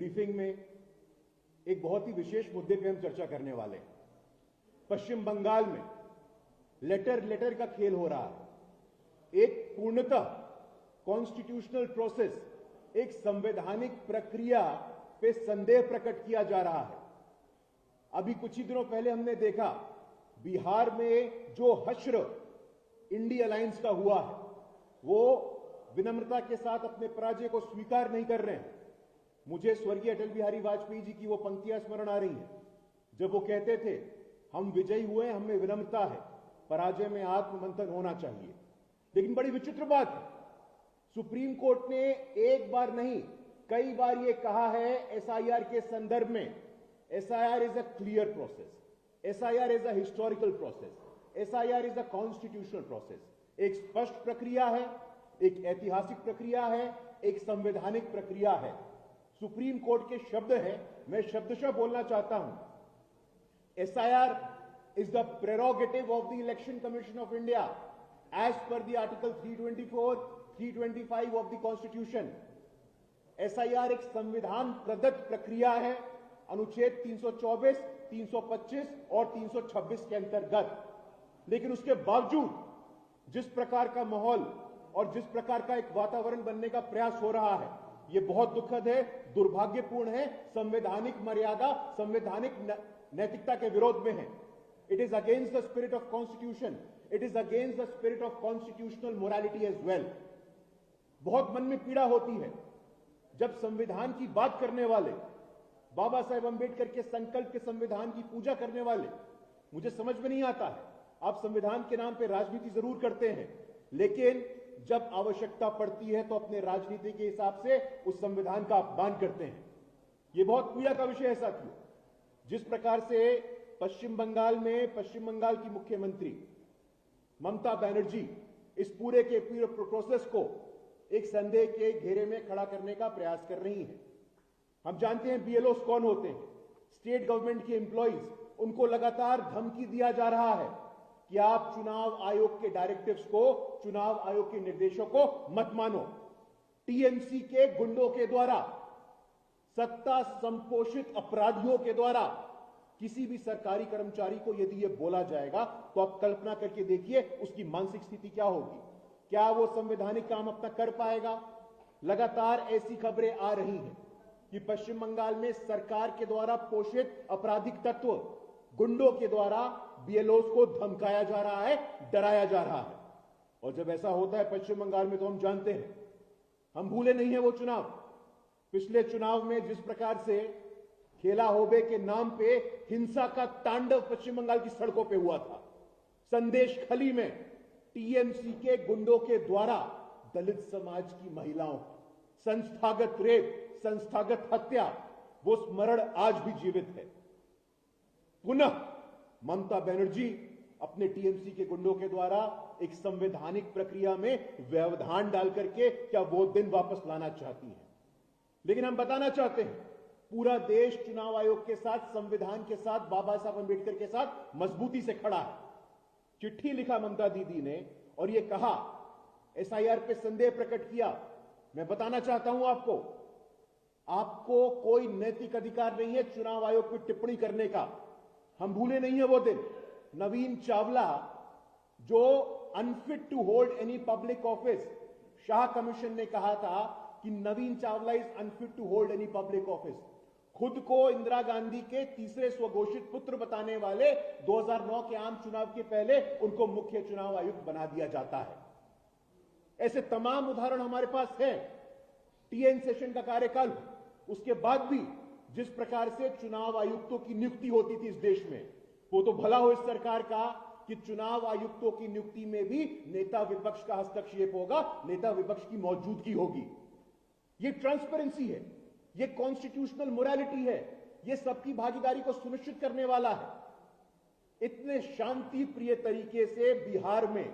Briefing में एक बहुत ही विशेष मुद्दे पे हम चर्चा करने वाले हैं। पश्चिम बंगाल में लेटर का खेल हो रहा है। एक पूर्णतः कॉन्स्टिट्यूशनल प्रोसेस, एक संवैधानिक प्रक्रिया पे संदेह प्रकट किया जा रहा है। अभी कुछ ही दिनों पहले हमने देखा बिहार में जो हश्र इंडी अलायंस का हुआ है, वो विनम्रता के साथ अपने पराजय को स्वीकार नहीं कर रहे हैं। मुझे स्वर्गीय अटल बिहारी वाजपेयी जी की वो पंक्तियां स्मरण आ रही हैं, जब वो कहते थे, हम विजयी हुए, हमें विनम्रता है, पराजय में आत्ममंथन होना चाहिए। लेकिन बड़ी विचित्र बात है, सुप्रीम कोर्ट ने एक बार नहीं कई बार ये कहा है एसआईआर के संदर्भ में, SIR is a clear process, SIR is a historical process, SIR is a constitutional process. एक स्पष्ट प्रक्रिया है, एक ऐतिहासिक प्रक्रिया है, एक संवैधानिक प्रक्रिया है। सुप्रीम कोर्ट के शब्द हैं, मैं शब्दशः बोलना चाहता हूं, SIR is the prerogative of the Election Commission of India as per the Article 324, 325 of the Constitution. SIR एक संविधान प्रदत्त प्रक्रिया है अनुच्छेद 324, 325 और 326 के अंतर्गत। लेकिन उसके बावजूद जिस प्रकार का माहौल और जिस प्रकार का एक वातावरण बनने का प्रयास हो रहा है, यह बहुत दुखद है, दुर्भाग्यपूर्ण है, संवैधानिक मर्यादा, संवैधानिक नैतिकता के विरोध में है। It is against the spirit of constitution. It is against the spirit of constitutional morality as well. बहुत मन में पीड़ा होती है जब संविधान की बात करने वाले, बाबा साहेब अंबेडकर के संकल्प के संविधान की पूजा करने वाले, मुझे समझ में नहीं आता है, आप संविधान के नाम पे राजनीति जरूर करते हैं, लेकिन जब आवश्यकता पड़ती है तो अपने राजनीति के हिसाब से उस संविधान का अपमान करते हैं। यह बहुत पीड़ा का विषय है साथियों। जिस प्रकार से पश्चिम बंगाल में पश्चिम बंगाल की मुख्यमंत्री ममता बनर्जी इस पूरे के पूरे प्रोसेस को एक संदेह के घेरे में खड़ा करने का प्रयास कर रही हैं। हम जानते हैं बीएलओस कौन होते हैं, स्टेट गवर्नमेंट के एम्प्लॉइज। उनको लगातार धमकी दिया जा रहा है कि आप चुनाव आयोग के डायरेक्टिव्स को, चुनाव आयोग के निर्देशों को मत मानो। टीएमसी के गुंडों के द्वारा, सत्ता संपोषित अपराधियों के द्वारा किसी भी सरकारी कर्मचारी को यदि यह बोला जाएगा तो आप कल्पना करके देखिए उसकी मानसिक स्थिति क्या होगी। क्या वो संवैधानिक काम अपना कर पाएगा? लगातार ऐसी खबरें आ रही हैं कि पश्चिम बंगाल में सरकार के द्वारा पोषित आपराधिक तत्व, गुंडों के द्वारा बीएलओस को धमकाया जा रहा है, डराया जा रहा है। और जब ऐसा होता है पश्चिम बंगाल में तो हम जानते हैं, हम भूले नहीं है वो चुनाव। पिछले चुनाव में जिस प्रकार से खेला होबे के नाम पे हिंसा का तांडव पश्चिम बंगाल की सड़कों पे हुआ था। संदेश खली में टीएमसी के गुंडों के द्वारा दलित समाज की महिलाओं संस्थागत रेप, संस्थागत हत्या, वो स्मरण आज भी जीवित है। पुनः ममता बनर्जी अपने टीएमसी के गुंडों के द्वारा एक संवैधानिक प्रक्रिया में व्यवधान डाल करके क्या वो दिन वापस लाना चाहती है। लेकिन हम बताना चाहते हैं, पूरा देश चुनाव आयोग के साथ, संविधान के साथ, बाबा साहब अंबेडकर के साथ मजबूती से खड़ा है। चिट्ठी लिखा ममता दीदी ने और यह कहा, एसआईआर पे संदेह प्रकट किया। मैं बताना चाहता हूं आपको कोई नैतिक अधिकार नहीं है चुनाव आयोग पर टिप्पणी करने का। हम भूले नहीं है वो दिन, नवीन चावला जो unfit to hold any public office, Shah commission ने कहा था कि Naveen Chawla is unfit to hold any public office. खुद को इंदिरा गांधी के तीसरे स्वघोषित पुत्र बताने वाले 2009 के आम चुनाव के पहले उनको मुख्य चुनाव आयुक्त बना दिया जाता है। ऐसे तमाम उदाहरण हमारे पास हैं। टीएन सेशन का कार्यकाल, उसके बाद भी जिस प्रकार से चुनाव आयुक्तों की नियुक्ति होती थी इस देश में, वो तो भला हो इस सरकार का कि चुनाव आयुक्तों की नियुक्ति में भी नेता विपक्ष का हस्तक्षेप होगा, नेता विपक्ष की मौजूदगी होगी। ये ट्रांसपेरेंसी है, ये कॉन्स्टिट्यूशनल मोरालिटी है, ये सबकी भागीदारी को सुनिश्चित करने वाला है। इतने शांति प्रिय तरीके से बिहार में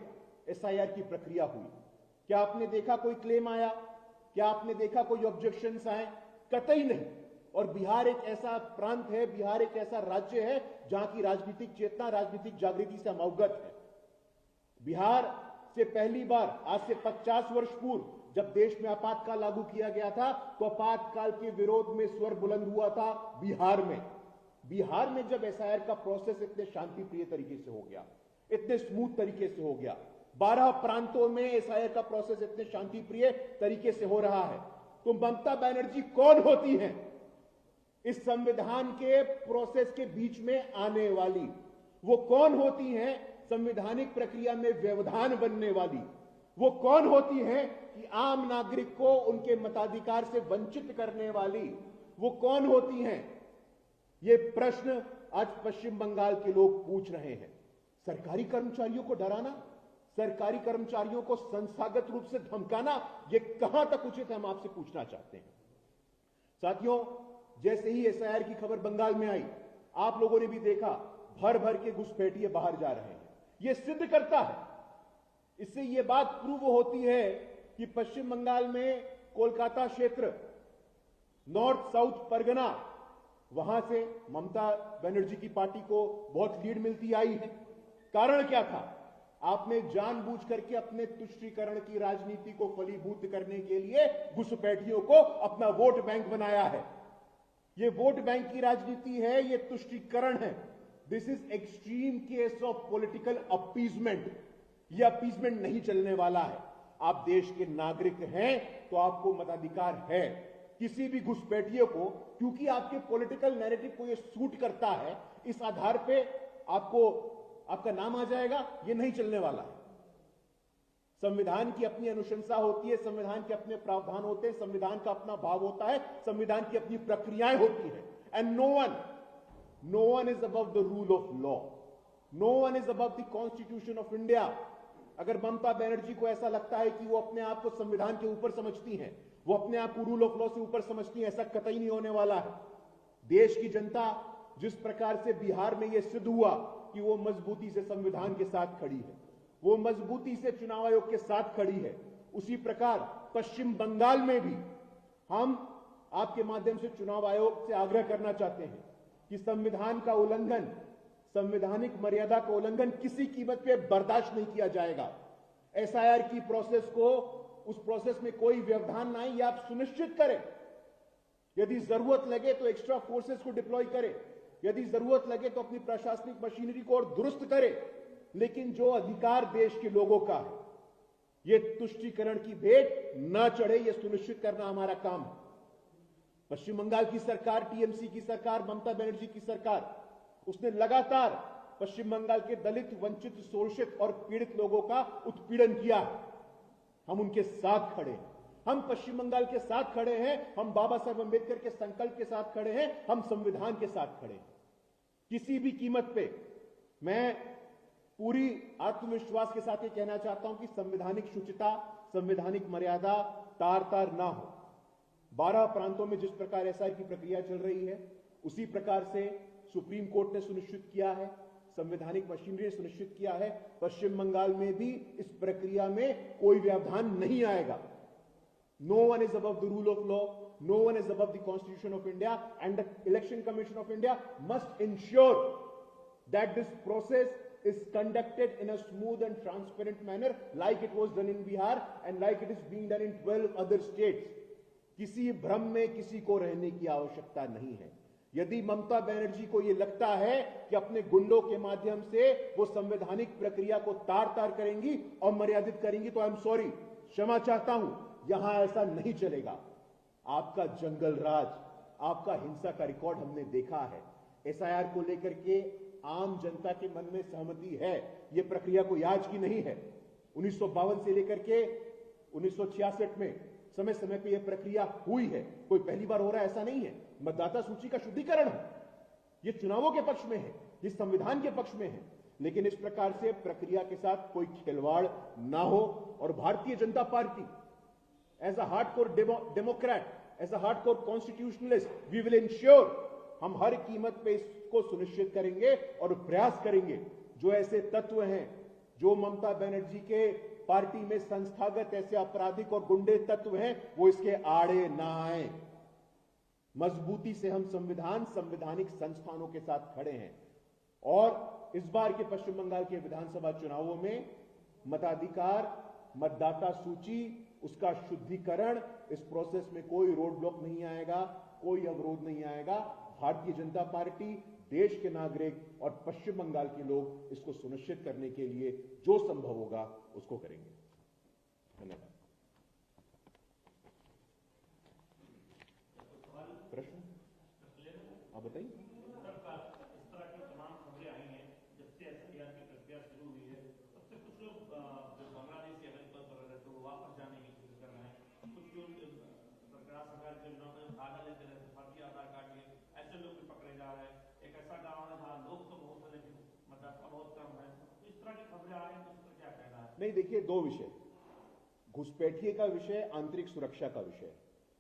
एसआईआर की प्रक्रिया हुई। क्या आपने देखा कोई क्लेम आया? क्या आपने देखा कोई ऑब्जेक्शंस आए? कतई नहीं। और बिहार एक ऐसा प्रांत है, बिहार एक ऐसा राज्य है जहां की राजनीतिक चेतना, राजनीतिक जागृति से हम अवगत है। बिहार से पहली बार आज से 50 वर्ष पूर्व जब देश में आपातकाल लागू किया गया था तो आपातकाल के विरोध में स्वर बुलंद हुआ था बिहार में। बिहार में जब एसआईआर का प्रोसेस इतने शांति प्रिय तरीके से हो गया, इतने स्मूथ तरीके से हो गया, 12 प्रांतों में एसआईआर का प्रोसेस इतने शांति प्रिय तरीके से हो रहा है, तो ममता बनर्जी कौन होती हैं इस संविधान के प्रोसेस के बीच में आने वाली? वो कौन होती हैं संवैधानिक प्रक्रिया में व्यवधान बनने वाली? वो कौन होती हैं कि आम नागरिक को उनके मताधिकार से वंचित करने वाली? वो कौन होती हैं? ये प्रश्न आज पश्चिम बंगाल के लोग पूछ रहे हैं। सरकारी कर्मचारियों को डराना, सरकारी कर्मचारियों को संस्थागत रूप से धमकाना, ये कहां तक उचित है, हम आपसे पूछना चाहते हैं। साथियों, जैसे ही एसआईआर की खबर बंगाल में आई, आप लोगों ने भी देखा भर भर के घुसपैठिए बाहर जा रहे हैं। यह सिद्ध करता है, इससे यह बात प्रूव होती है कि पश्चिम बंगाल में कोलकाता क्षेत्र, नॉर्थ साउथ परगना, वहां से ममता बनर्जी की पार्टी को बहुत लीड मिलती आई है। कारण क्या था? आपने जानबूझ करके अपने तुष्टीकरण की राजनीति को फलीभूत करने के लिए घुसपैठियों को अपना वोट बैंक बनाया है। यह वोट बैंक की राजनीति है, यह तुष्टीकरण है। This is extreme case of political appeasement. यह अपीजमेंट नहीं चलने वाला है। आप देश के नागरिक हैं तो आपको मताधिकार है। किसी भी घुसपैठिए को, क्योंकि आपके पॉलिटिकल नैरेटिव को यह सूट करता है, इस आधार पे आपका नाम आ जाएगा, यह नहीं चलने वाला है। संविधान की अपनी अनुशंसा होती है, संविधान के अपने प्रावधान होते हैं, संविधान का अपना भाव होता है, संविधान की अपनी प्रक्रियाएं होती हैं। And no one is above the rule of law, no one is above the constitution of India. अगर ममता बनर्जी को ऐसा लगता है कि वो अपने आप को संविधान के ऊपर समझती हैं, वो अपने आप को रूल ऑफ लॉ से ऊपर समझती हैं, ऐसा कतई नहीं होने वाला है। देश की जनता जिस प्रकार से बिहार में यह सिद्ध हुआ कि वो मजबूती से संविधान के साथ खड़ी है, वो मजबूती से चुनाव आयोग के साथ खड़ी है, उसी प्रकार पश्चिम बंगाल में भी हम आपके माध्यम से चुनाव आयोग से आग्रह करना चाहते हैं कि संविधान का उल्लंघन, संवैधानिक मर्यादा का उल्लंघन किसी कीमत पे बर्दाश्त नहीं किया जाएगा। एसआईआर की प्रोसेस को, उस प्रोसेस में कोई व्यवधान नहीं, ये आप सुनिश्चित करें। यदि जरूरत लगे तो एक्स्ट्रा फोर्सेस को डिप्लॉय करें, यदि जरूरत लगे तो अपनी प्रशासनिक मशीनरी को और दुरुस्त करें, लेकिन जो अधिकार देश के लोगों का है, यह तुष्टीकरण की भेंट ना चढ़े, यह सुनिश्चित करना हमारा काम है। पश्चिम बंगाल की सरकार, टीएमसी की सरकार, ममता बनर्जी की सरकार, उसने लगातार पश्चिम बंगाल के दलित, वंचित, शोषित और पीड़ित लोगों का उत्पीड़न किया है। हम उनके साथ खड़े हैं, हम पश्चिम बंगाल के साथ खड़े हैं, हम बाबा साहेब अंबेडकर के संकल्प के साथ खड़े हैं, हम संविधान के साथ खड़े हैं। किसी भी कीमत पे मैं पूरी आत्मविश्वास के साथ ये कहना चाहता हूं कि संवैधानिक शुचिता, संवैधानिक मर्यादा तार तार ना हो। 12 प्रांतों में जिस प्रकार एसआईआर की प्रक्रिया चल रही है, उसी प्रकार से सुप्रीम कोर्ट ने सुनिश्चित किया है, संवैधानिक मशीनरी ने सुनिश्चित किया है, पश्चिम बंगाल में भी इस प्रक्रिया में कोई व्यवधान नहीं आएगा। No one is above the rule of law, no one is above the constitution of India, and the election commission of India must ensure that this process is conducted in a smooth and transparent manner like it was done in Bihar and like it is being done in 12 other states. किसी भ्रम में किसी को रहने की आवश्यकता नहीं है। यदि ममता बनर्जी को यह लगता है कि अपने गुंडों के माध्यम से वो संवैधानिक प्रक्रिया को तार तार करेंगी और मर्यादित करेंगी, तो आई एम सॉरी, क्षमा चाहता हूं, यहां ऐसा नहीं चलेगा। आपका जंगल राज, आपका हिंसा का रिकॉर्ड हमने देखा है। एसआईआर को लेकर के आम जनता के मन में सहमति है। यह प्रक्रिया कोई आज की नहीं है। 1952 से लेकर के 1966 में समय समय पर यह प्रक्रिया हुई है, कोई पहली बार हो रहा है ऐसा नहीं है। मतदाता सूची का शुद्धिकरण है, यह चुनावों के पक्ष में है, यह संविधान के पक्ष में है, लेकिन इस प्रकार से प्रक्रिया के साथ कोई खिलवाड़ ना हो। और Bharatiya Janata Party as a hardcore democrat, as a hardcore constitutionalist, we will ensure, हम हर कीमत पे इसको सुनिश्चित करेंगे और प्रयास करेंगे जो ऐसे तत्व हैं, जो ममता बनर्जी के पार्टी में संस्थागत ऐसे आपराधिक और गुंडे तत्व हैं, वो इसके आड़े ना आए। मजबूती से हम संविधान, संवैधानिक संस्थानों के साथ खड़े हैं। और इस बार के पश्चिम बंगाल के विधानसभा चुनावों में मताधिकार, मतदाता सूची उसका शुद्धिकरण, इस प्रोसेस में कोई रोड ब्लॉक नहीं आएगा, कोई अवरोध नहीं आएगा। भारतीय जनता पार्टी, देश के नागरिक और पश्चिम बंगाल के लोग इसको सुनिश्चित करने के लिए जो संभव होगा उसको करेंगे। धन्यवाद। प्रश्न आप बताइए। इस तरह की तमाम खबरें आई हैं जब से एसआईआर की प्रक्रिया शुरू हुई है, तब से कुछ लोग बांग्लादेश या तो वापस जाने की कोशिश कर रहे हैं, कुछ जो बरकरार सरकार के चुनाव में आधा लेते रहते फर्जी आधार कार्ड लिए ऐसे लोग भी पकड़े जा रहे हैं। एक ऐसा गाँव है जहाँ लोग तो बहुत है लेकिन मतदाता बहुत कम है। इस तरह की खबरें आ रही हैं, तो इस पर क्या कहना है? नहीं, देखिए, दो विषय, घुसपैठिए का विषय, आंतरिक सुरक्षा का विषय,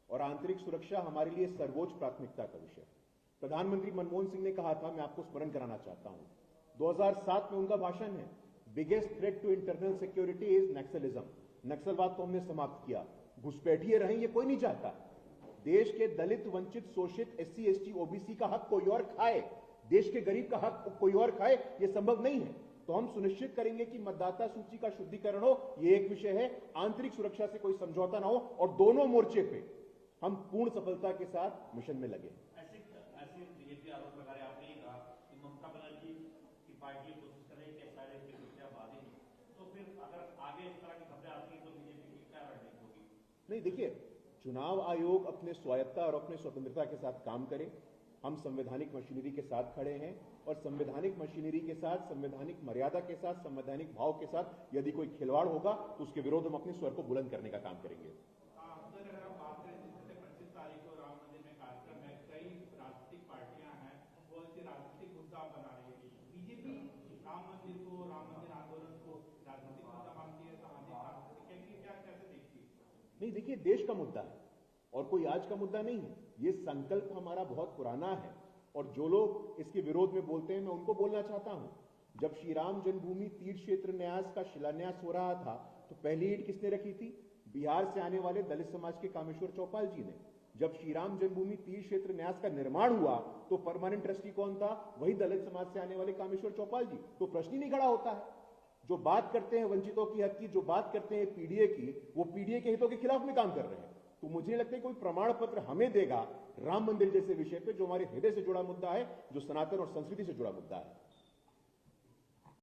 और आंतरिक सुरक्षा हमारे लिए सर्वोच्च प्राथमिकता का विषय। प्रधानमंत्री मनमोहन सिंह ने कहा था, मैं आपको स्मरण कराना चाहता हूं, 2007 में उनका भाषण है, biggest threat to internal security is naxalism. नक्सलवाद को हमने समाप्त किया। घुसपैठिए रहें ये कोई नहीं चाहता। देश के दलित, वंचित, शोषित, एससी, एसटी, ओबीसी का हक कोई और खाए, देश के गरीब का हक कोई और खाए, ये संभव नहीं है। तो हम सुनिश्चित करेंगे कि मतदाता सूची का शुद्धिकरण हो, ये एक विषय है। आंतरिक सुरक्षा से कोई समझौता ना हो, और दोनों मोर्चे पे हम पूर्ण सफलता के साथ मिशन में लगे। ऐसे बीजेपी आरोप लगा रहे, आपने कहा कि ममता बनर्जी की पार्टी कोशिश कर रही है कि एसआईआर की प्रक्रिया बाधित हो, तो फिर अगर आगे इस तरह की खबरें आती हैं तो बीजेपी की क्या रणनीति होगी? नहीं, देखिए, चुनाव आयोग अपने स्वायत्ता और अपने स्वतंत्रता के साथ काम करे। हम संवैधानिक मशीनरी के साथ खड़े हैं, और संवैधानिक मशीनरी के साथ, संवैधानिक मर्यादा के साथ, संवैधानिक भाव के साथ यदि कोई खिलवाड़ होगा तो उसके विरोध हम अपने स्वर को बुलंद करने का काम करेंगे। अगर हम बात करें, जिससे 25 तारीख को राम मंदिर में कार्यक्रम है, कई राजनीतिक पार्टियां हैं वो इसे राजनीतिक मुद्दा बना रही है। बीजेपी राम मंदिर को, राम मंदिर आंदोलन को राजनीतिक मुद्दा मानती है, सामाजिक क्या कैसे देखती है? नहीं, देखिए, देश का मुद्दा है और कोई आज का मुद्दा नहीं है। ये संकल्प हमारा बहुत पुराना है, और जो लोग इसके विरोध में बोलते हैं, मैं उनको बोलना चाहता हूं, जब श्री राम जन्मभूमि तीर्थ क्षेत्र न्यास का शिलान्यास हो रहा था तो पहली ईंट किसने रखी थी? बिहार से आने वाले दलित समाज के कामेश्वर चौपाल जी ने। जब श्री राम जन्मभूमि तीर्थ क्षेत्र न्यास का निर्माण हुआ तो परमानेंट ट्रस्टी कौन था? वही दलित समाज से आने वाले कामेश्वर चौपाल जी। तो प्रश्न ही नहीं खड़ा होता है। जो बात करते हैं वंचितों की हक की, जो बात करते हैं पीडीए की, वो पीडीए के हितों के खिलाफ में काम कर रहे हैं। तो मुझे नहीं लगता कोई प्रमाण पत्र हमें देगा राम मंदिर जैसे विषय पे, जो हमारे हृदय से जुड़ा मुद्दा है, जो सनातन और संस्कृति से जुड़ा मुद्दा है।